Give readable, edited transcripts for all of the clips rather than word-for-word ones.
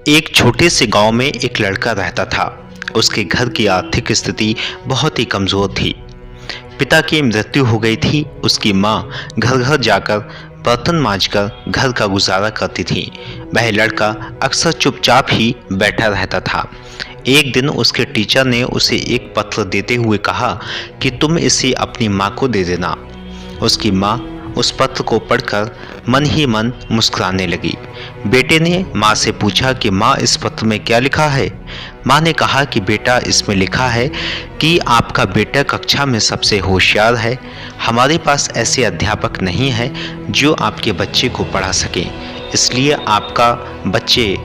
एक छोटे से गांव में एक लड़का रहता था। उसके घर की आर्थिक स्थिति बहुत ही कमजोर थी। पिता की मृत्यु हो गई थी। उसकी माँ घर घर जाकर बर्तन मांजकर घर का गुजारा करती थी। वह लड़का अक्सर चुपचाप ही बैठा रहता था। एक दिन उसके टीचर ने उसे एक पत्र देते हुए कहा कि तुम इसे अपनी माँ को दे देना। उसकी माँ उस पत्र को पढ़कर मन ही मन मुस्कुराने लगी। बेटे ने माँ से पूछा कि माँ, इस पत्र में क्या लिखा है? माँ ने कहा कि बेटा, इसमें लिखा है कि आपका बेटा कक्षा में सबसे होशियार है। हमारे पास ऐसे अध्यापक नहीं है जो आपके बच्चे को पढ़ा सके, इसलिए आपका बच्चे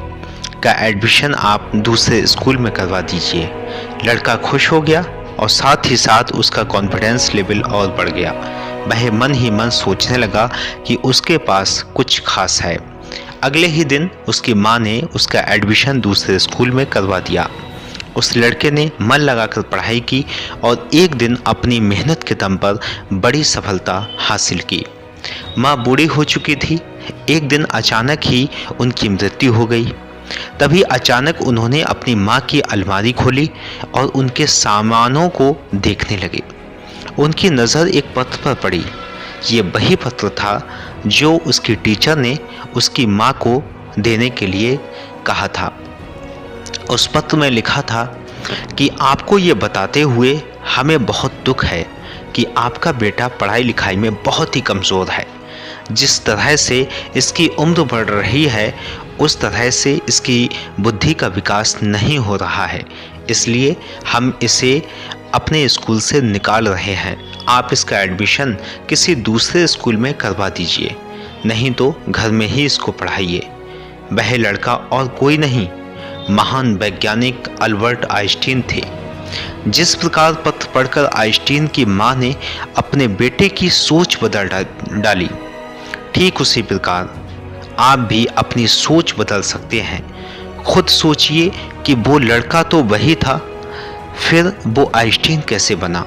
का एडमिशन आप दूसरे स्कूल में करवा दीजिए। लड़का खुश हो गया और साथ ही साथ उसका कॉन्फिडेंस लेवल और बढ़ गया। वह मन ही मन सोचने लगा कि उसके पास कुछ खास है। अगले ही दिन उसकी माँ ने उसका एडमिशन दूसरे स्कूल में करवा दिया। उस लड़के ने मन लगाकर पढ़ाई की और एक दिन अपनी मेहनत के दम पर बड़ी सफलता हासिल की। माँ बूढ़ी हो चुकी थी। एक दिन अचानक ही उनकी मृत्यु हो गई। तभी अचानक उन्होंने अपनी माँ की अलमारी खोली और उनके सामानों को देखने लगे। उनकी नज़र एक पत्र पर पड़ी। ये वही पत्र था जो उसकी टीचर ने उसकी माँ को देने के लिए कहा था। उस पत्र में लिखा था कि आपको ये बताते हुए हमें बहुत दुख है कि आपका बेटा पढ़ाई लिखाई में बहुत ही कमज़ोर है। जिस तरह से इसकी उम्र बढ़ रही है उस तरह से इसकी बुद्धि का विकास नहीं हो रहा है, इसलिए हम इसे अपने स्कूल से निकाल रहे हैं। आप इसका एडमिशन किसी दूसरे स्कूल में करवा दीजिए, नहीं तो घर में ही इसको पढ़ाइए। वह लड़का और कोई नहीं, महान वैज्ञानिक अल्बर्ट आइंस्टीन थे। जिस प्रकार पत्र पढ़कर आइंस्टीन की माँ ने अपने बेटे की सोच बदल डाली, ठीक उसी प्रकार आप भी अपनी सोच बदल सकते हैं। खुद सोचिए कि वो लड़का तो वही था, फिर वो आइंस्टीन कैसे बना?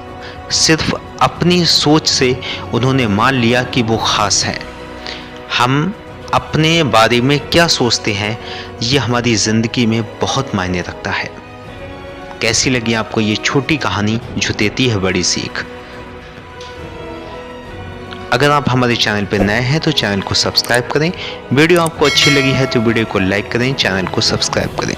सिर्फ अपनी सोच से उन्होंने मान लिया कि वो खास है। हम अपने बारे में क्या सोचते हैं, ये हमारी ज़िंदगी में बहुत मायने रखता है। कैसी लगी आपको ये छोटी कहानी जो देती है बड़ी सीख? अगर आप हमारे चैनल पर नए हैं तो चैनल को सब्सक्राइब करें। वीडियो आपको अच्छी लगी है तो वीडियो को लाइक करें, चैनल को सब्सक्राइब करें।